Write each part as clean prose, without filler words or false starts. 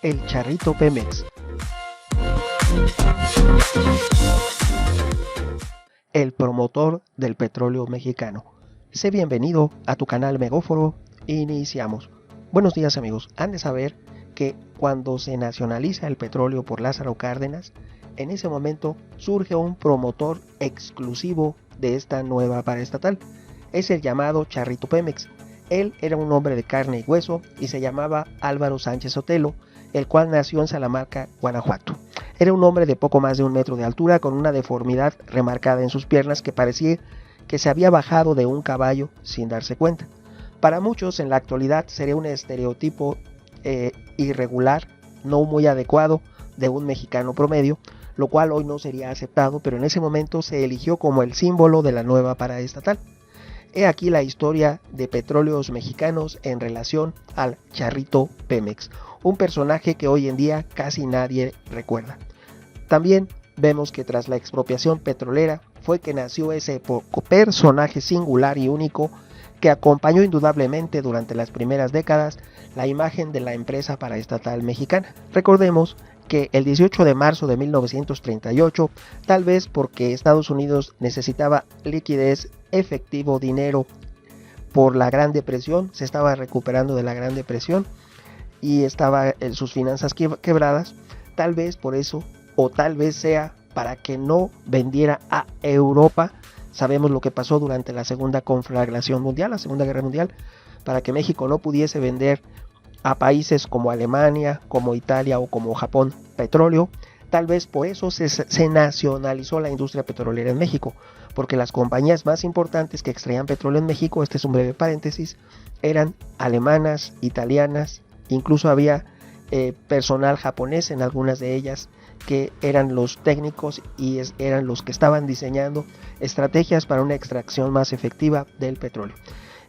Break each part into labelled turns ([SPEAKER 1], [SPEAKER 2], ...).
[SPEAKER 1] El Charrito Pemex, el promotor del petróleo mexicano. Sé bienvenido a tu canal Megóforo. Iniciamos. Buenos días, amigos. Han de saber que cuando se nacionaliza el petróleo por Lázaro Cárdenas, en ese momento surge un promotor exclusivo de esta nueva paraestatal. Es el llamado Charrito Pemex. Él era un hombre de carne y hueso y se llamaba Álvaro Sánchez Sotelo, el cual nació en Salamanca, Guanajuato. Era un hombre de poco más de 1 metro de altura, con una deformidad remarcada en sus piernas que parecía que se había bajado de un caballo sin darse cuenta. Para muchos en la actualidad sería un estereotipo irregular, no muy adecuado, de un mexicano promedio, lo cual hoy no sería aceptado, pero en ese momento se eligió como el símbolo de la nueva paraestatal. He aquí la historia de Petróleos Mexicanos en relación al Charrito Pemex, un personaje que hoy en día casi nadie recuerda. También vemos que tras la expropiación petrolera fue que nació ese personaje singular y único que acompañó indudablemente durante las primeras décadas la imagen de la empresa paraestatal mexicana. Recordemos que el 18 de marzo de 1938, tal vez porque Estados Unidos necesitaba liquidez, efectivo, dinero por la Gran Depresión, se estaba recuperando de la Gran Depresión y estaba en sus finanzas quebradas, tal vez por eso, o tal vez sea para que no vendiera a Europa. Sabemos lo que pasó durante la Segunda Conflagración Mundial, la Segunda Guerra Mundial, para que México no pudiese vender a países como Alemania, como Italia o como Japón petróleo. Tal vez por eso se nacionalizó la industria petrolera en México, porque las compañías más importantes que extraían petróleo en México, este es un breve paréntesis, eran alemanas, italianas, incluso había personal japonés en algunas de ellas, que eran los técnicos y eran los que estaban diseñando estrategias para una extracción más efectiva del petróleo.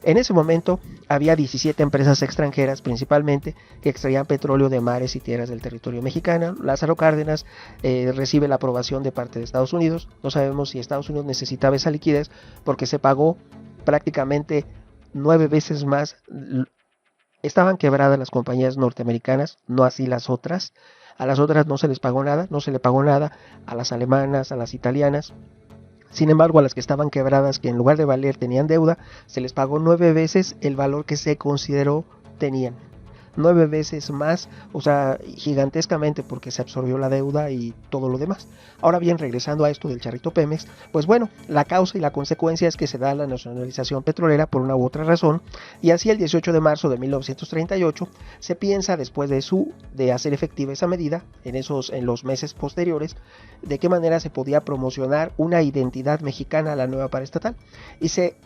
[SPEAKER 1] En ese momento había 17 empresas extranjeras principalmente que extraían petróleo de mares y tierras del territorio mexicano. Lázaro Cárdenas recibe la aprobación de parte de Estados Unidos. No sabemos si Estados Unidos necesitaba esa liquidez porque se pagó prácticamente 9 veces más. Estaban quebradas las compañías norteamericanas, no así las otras. A las otras no se les pagó nada, no se le pagó nada a las alemanas, a las italianas. Sin embargo, a las que estaban quebradas, que en lugar de valer tenían deuda, se les pagó 9 veces el valor que se consideró tenían. 9 veces más, o sea, gigantescamente, porque se absorbió la deuda y todo lo demás. Ahora bien, regresando a esto del Charrito Pemex, pues bueno, la causa y la consecuencia es que se da la nacionalización petrolera por una u otra razón, y así el 18 de marzo de 1938 se piensa, después de hacer efectiva esa medida, en los meses posteriores, de qué manera se podía promocionar una identidad mexicana a la nueva paraestatal, y se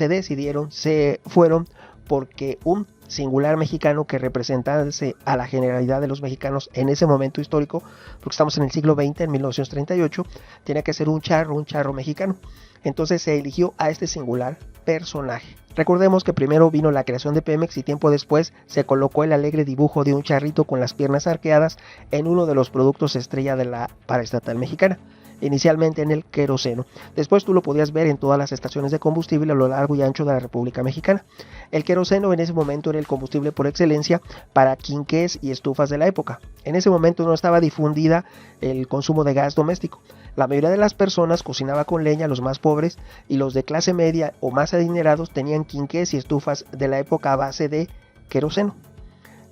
[SPEAKER 1] decidieron, se fueron porque un singular mexicano que representase a la generalidad de los mexicanos en ese momento histórico, porque estamos en el siglo XX, en 1938, tenía que ser un charro mexicano. Entonces se eligió a este singular personaje. Recordemos que primero vino la creación de Pemex y tiempo después se colocó el alegre dibujo de un charrito con las piernas arqueadas en uno de los productos estrella de la paraestatal mexicana, inicialmente en el queroseno. Después tú lo podías ver en todas las estaciones de combustible a lo largo y ancho de la República Mexicana. El queroseno en ese momento era el combustible por excelencia para quinqués y estufas de la época. En ese momento no estaba difundida el consumo de gas doméstico. La mayoría de las personas cocinaba con leña, los más pobres, y los de clase media o más adinerados tenían quinqués y estufas de la época a base de queroseno.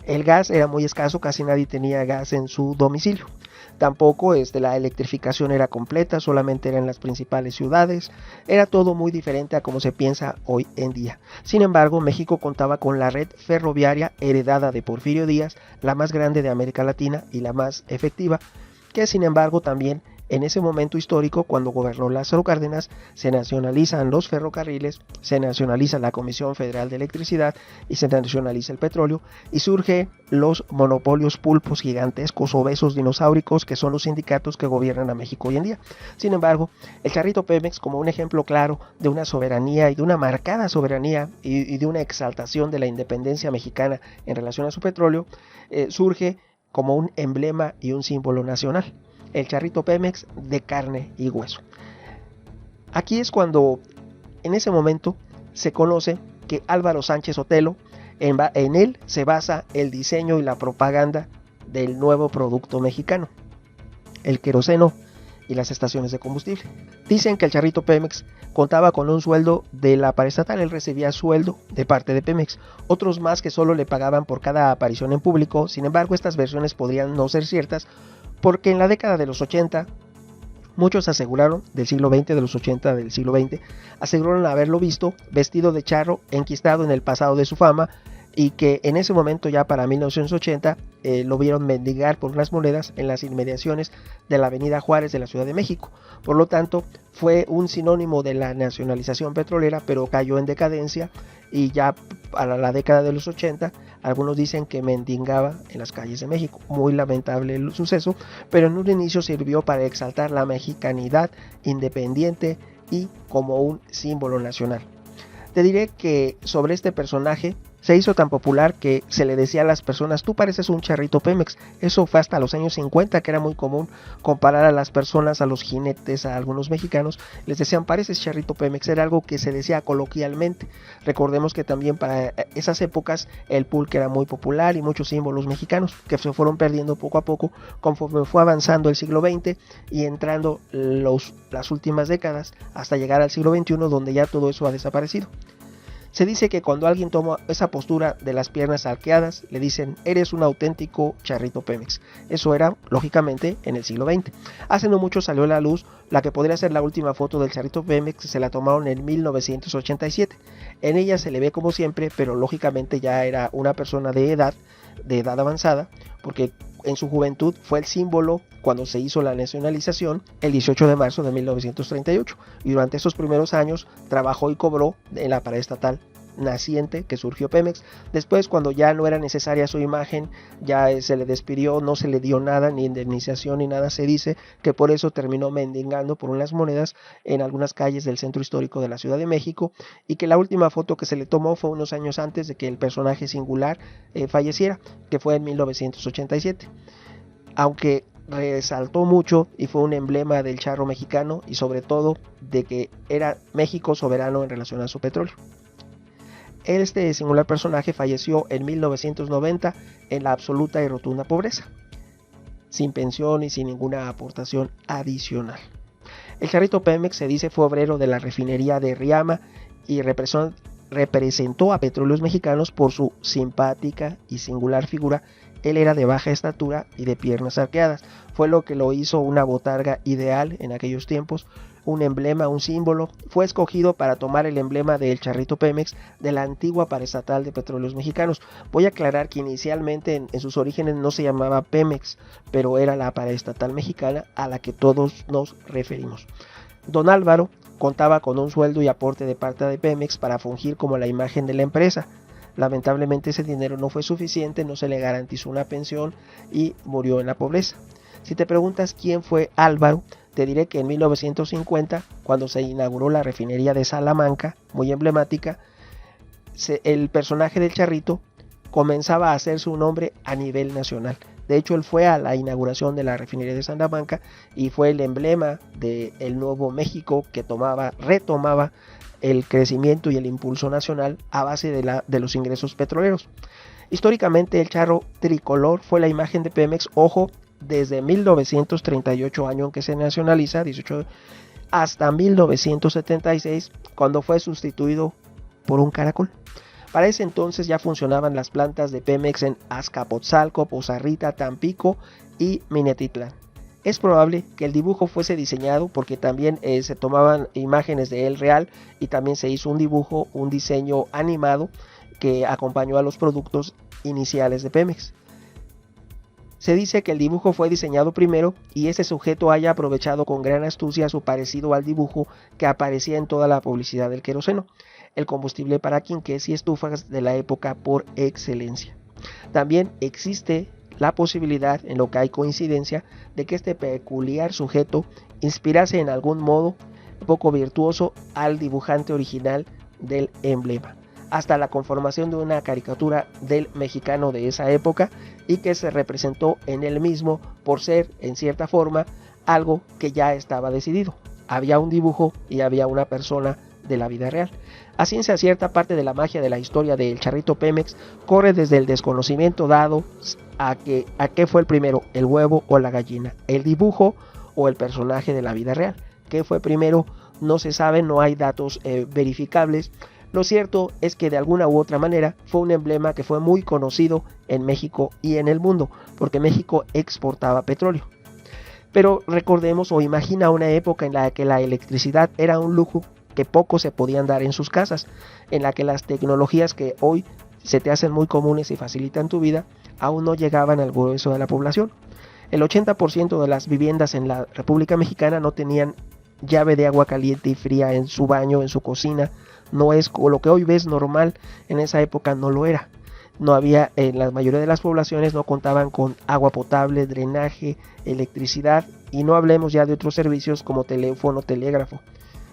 [SPEAKER 1] El gas era muy escaso, casi nadie tenía gas en su domicilio. Tampoco la electrificación era completa, solamente era en las principales ciudades. Era todo muy diferente a como se piensa hoy en día. Sin embargo, México contaba con la red ferroviaria heredada de Porfirio Díaz, la más grande de América Latina y la más efectiva, que sin embargo también en ese momento histórico, cuando gobernó Lázaro Cárdenas, se nacionalizan los ferrocarriles, se nacionaliza la Comisión Federal de Electricidad y se nacionaliza el petróleo, y surgen los monopolios pulpos gigantescos, obesos, dinosauricos, que son los sindicatos que gobiernan a México hoy en día. Sin embargo, el Charrito Pemex, como un ejemplo claro de una soberanía y de una marcada soberanía y de una exaltación de la independencia mexicana en relación a su petróleo, surge como un emblema y un símbolo nacional. El Charrito Pemex de carne y hueso. Aquí es cuando, en ese momento, se conoce que Álvaro Sánchez Sotelo En él se basa el diseño y la propaganda del nuevo producto mexicano, el queroseno y las estaciones de combustible. Dicen que el charrito Pemex contaba con un sueldo de la paraestatal, él recibía sueldo de parte de Pemex, otros más que solo le pagaban por cada aparición en público. Sin embargo, estas versiones podrían no ser ciertas, porque en la década de los 80 muchos aseguraron, del siglo XX, de los 80 del siglo XX, aseguraron haberlo visto vestido de charro, enquistado en el pasado de su fama, y que en ese momento, ya para 1980, lo vieron mendigar por unas monedas en las inmediaciones de la avenida Juárez de la Ciudad de México. Por lo tanto, fue un sinónimo de la nacionalización petrolera, pero cayó en decadencia, y ya para la década de los 80 algunos dicen que mendigaba en las calles de México. Muy lamentable el suceso, pero en un inicio sirvió para exaltar la mexicanidad independiente y como un símbolo nacional. Te diré que sobre este personaje se hizo tan popular que se le decía a las personas: tú pareces un charrito Pemex. Eso fue hasta los años 50, que era muy común comparar a las personas, a los jinetes, a algunos mexicanos, les decían: pareces charrito Pemex. Era algo que se decía coloquialmente. Recordemos que también para esas épocas el pulque era muy popular y muchos símbolos mexicanos que se fueron perdiendo poco a poco conforme fue avanzando el siglo XX y entrando las últimas décadas hasta llegar al siglo XXI, donde ya todo eso ha desaparecido. Se dice que cuando alguien toma esa postura de las piernas arqueadas, le dicen: eres un auténtico charrito Pemex. Eso era, lógicamente, en el siglo XX. Hace no mucho salió a la luz la que podría ser la última foto del charrito Pemex, se la tomaron en 1987. En ella se le ve como siempre, pero lógicamente ya era una persona de edad avanzada, porque en su juventud fue el símbolo cuando se hizo la nacionalización el 18 de marzo de 1938, y durante esos primeros años trabajó y cobró en la paraestatal naciente que surgió Pemex. Después, cuando ya no era necesaria su imagen, ya se le despidió, no se le dio nada, ni indemnización ni nada. Se dice que por eso terminó mendigando por unas monedas en algunas calles del centro histórico de la Ciudad de México, y que la última foto que se le tomó fue unos años antes de que el personaje singular falleciera, que fue en 1987. Aunque resaltó mucho y fue un emblema del charro mexicano, y sobre todo de que era México soberano en relación a su petróleo. Este singular personaje falleció en 1990 en la absoluta y rotunda pobreza, sin pensión y sin ninguna aportación adicional. El charrito Pemex, se dice, fue obrero de la refinería de Riama y representó a Petróleos Mexicanos por su simpática y singular figura. Él era de baja estatura y de piernas arqueadas. Fue lo que lo hizo una botarga ideal en aquellos tiempos, un emblema, un símbolo. Fue escogido para tomar el emblema del charrito Pemex de la antigua paraestatal de Petróleos Mexicanos. Voy a aclarar que inicialmente en sus orígenes no se llamaba Pemex, pero era la paraestatal mexicana a la que todos nos referimos. Don Álvaro contaba con un sueldo y aporte de parte de Pemex para fungir como la imagen de la empresa. Lamentablemente ese dinero no fue suficiente, no se le garantizó una pensión y murió en la pobreza. Si te preguntas quién fue Álvaro, te diré que en 1950, cuando se inauguró la refinería de Salamanca, muy emblemática, el personaje del charrito comenzaba a hacerse un nombre a nivel nacional. De hecho, él fue a la inauguración de la refinería de Salamanca y fue el emblema del nuevo México que retomaba el crecimiento y el impulso nacional a base de los ingresos petroleros. Históricamente, el charro tricolor fue la imagen de Pemex, ojo, desde 1938, año en que se nacionaliza, 18, hasta 1976, cuando fue sustituido por un caracol. Para ese entonces ya funcionaban las plantas de Pemex en Azcapotzalco, Poza Rita, Tampico y Minatitlán. Es probable que el dibujo fuese diseñado porque también se tomaban imágenes de él real, y también se hizo un diseño animado que acompañó a los productos iniciales de Pemex. Se dice que el dibujo fue diseñado primero y ese sujeto haya aprovechado con gran astucia su parecido al dibujo que aparecía en toda la publicidad del queroseno, el combustible para quinqués y estufas de la época por excelencia. También existe la posibilidad, en lo que hay coincidencia, de que este peculiar sujeto inspirase en algún modo poco virtuoso al dibujante original del emblema, hasta la conformación de una caricatura del mexicano de esa época, y que se representó en él mismo por ser, en cierta forma, algo que ya estaba decidido. Había un dibujo y había una persona de la vida real. A ciencia cierta, parte de la magia de la historia del charrito Pemex corre desde el desconocimiento dado a qué fue el primero, el huevo o la gallina, el dibujo o el personaje de la vida real. ¿Qué fue primero? No se sabe, no hay datos verificables. Lo cierto es que de alguna u otra manera fue un emblema que fue muy conocido en México y en el mundo, porque México exportaba petróleo. Pero recordemos o imagina una época en la que la electricidad era un lujo que pocos se podían dar en sus casas, en la que las tecnologías que hoy se te hacen muy comunes y facilitan tu vida, aún no llegaban al grueso de la población. El 80% de las viviendas en la República Mexicana no tenían llave de agua caliente y fría en su baño, en su cocina. No es lo que hoy ves normal, en esa época no lo era. No había, en la mayoría de las poblaciones no contaban con agua potable, drenaje, electricidad, y no hablemos ya de otros servicios como teléfono, telégrafo.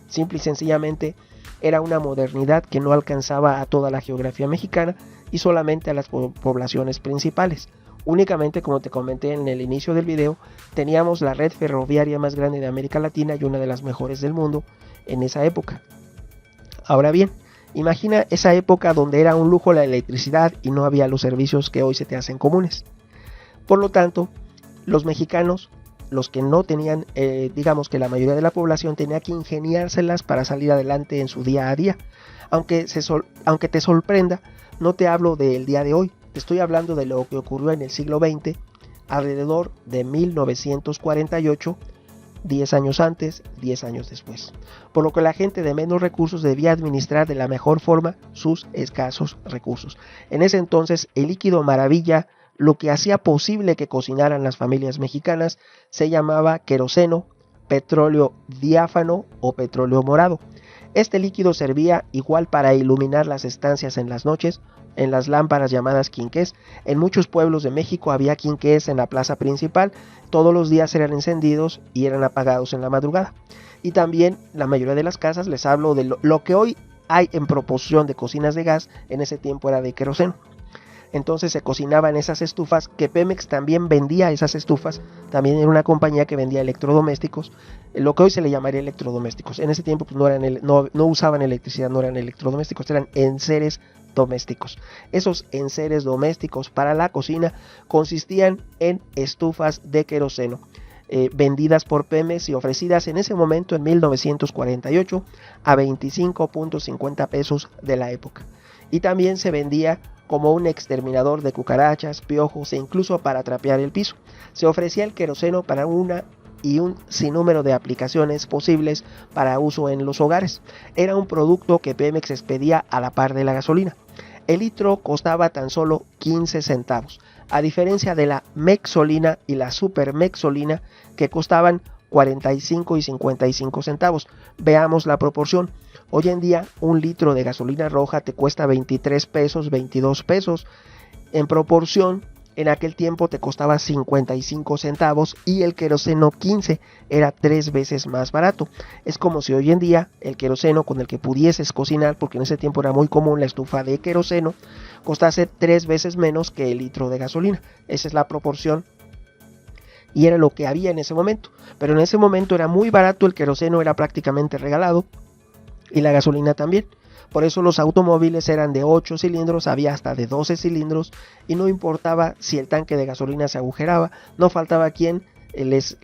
[SPEAKER 1] Simple y sencillamente era una modernidad que no alcanzaba a toda la geografía mexicana y solamente a las poblaciones principales. Únicamente, como te comenté en el inicio del video, teníamos la red ferroviaria más grande de América Latina y una de las mejores del mundo en esa época. Ahora bien, imagina esa época donde era un lujo la electricidad y no había los servicios que hoy se te hacen comunes. Por lo tanto, los mexicanos, los que no tenían, digamos que la mayoría de la población tenía que ingeniárselas para salir adelante en su día a día. Aunque te sorprenda, no te hablo del día de hoy, te estoy hablando de lo que ocurrió en el siglo XX, alrededor de 1948, 10 años antes, 10 años después. Por lo que la gente de menos recursos debía administrar de la mejor forma sus escasos recursos. En ese entonces, el líquido maravilla, lo que hacía posible que cocinaran las familias mexicanas, se llamaba queroseno, petróleo diáfano o petróleo morado. Este líquido servía igual para iluminar las estancias en las noches, en las lámparas llamadas quinqués. En muchos pueblos de México había quinqués en la plaza principal, todos los días eran encendidos y eran apagados en la madrugada. Y también la mayoría de las casas, les hablo de lo que hoy hay en proporción de cocinas de gas, en ese tiempo era de queroseno. Entonces se cocinaba en esas estufas, que Pemex también vendía esas estufas, también era una compañía que vendía electrodomésticos, lo que hoy se le llamaría electrodomésticos. En ese tiempo pues, no usaban electricidad, no eran electrodomésticos, eran enseres domésticos. Esos enseres domésticos para la cocina consistían en estufas de queroseno, vendidas por Pemex y ofrecidas en ese momento en 1948 a 25.50 pesos de la época. Y también se vendía como un exterminador de cucarachas, piojos e incluso para trapear el piso. Se ofrecía el queroseno para un sinnúmero de aplicaciones posibles para uso en los hogares. Era un producto que Pemex expedía a la par de la gasolina. El litro costaba tan solo 15 centavos, a diferencia de la mexolina y la supermexolina que costaban 45 y 55 centavos. Veamos la proporción. Hoy en día un litro de gasolina roja te cuesta 23 pesos, 22 pesos. En proporción, en aquel tiempo te costaba 55 centavos y el queroseno 15, era 3 veces más barato. Es como si hoy en día el queroseno con el que pudieses cocinar, porque en ese tiempo era muy común la estufa de queroseno, costase 3 veces menos que el litro de gasolina. Esa es la proporción y era lo que había en ese momento. Pero en ese momento era muy barato, el queroseno era prácticamente regalado y la gasolina también. Por eso los automóviles eran de 8 cilindros, había hasta de 12 cilindros y no importaba si el tanque de gasolina se agujeraba, no faltaba quien les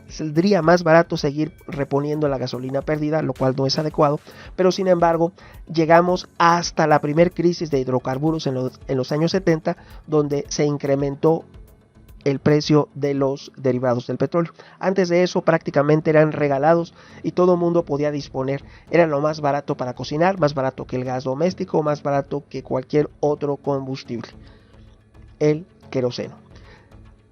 [SPEAKER 1] saldría más barato seguir reponiendo la gasolina perdida, lo cual no es adecuado. Pero sin embargo llegamos hasta la primer crisis de hidrocarburos en los años 70, donde se incrementó el precio de los derivados del petróleo. Antes de eso prácticamente eran regalados y todo el mundo podía disponer. Era lo más barato para cocinar, más barato que el gas doméstico, más barato que cualquier otro combustible, el queroseno.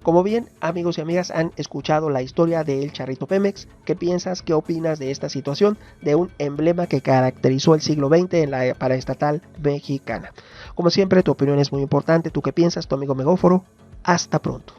[SPEAKER 1] Como bien, amigos y amigas, han escuchado la historia del charrito Pemex. ¿Qué piensas? ¿Qué opinas de esta situación? De un emblema que caracterizó el siglo XX en la paraestatal mexicana. Como siempre, tu opinión es muy importante. ¿Tú qué piensas? Tu amigo Megóforo. Hasta pronto.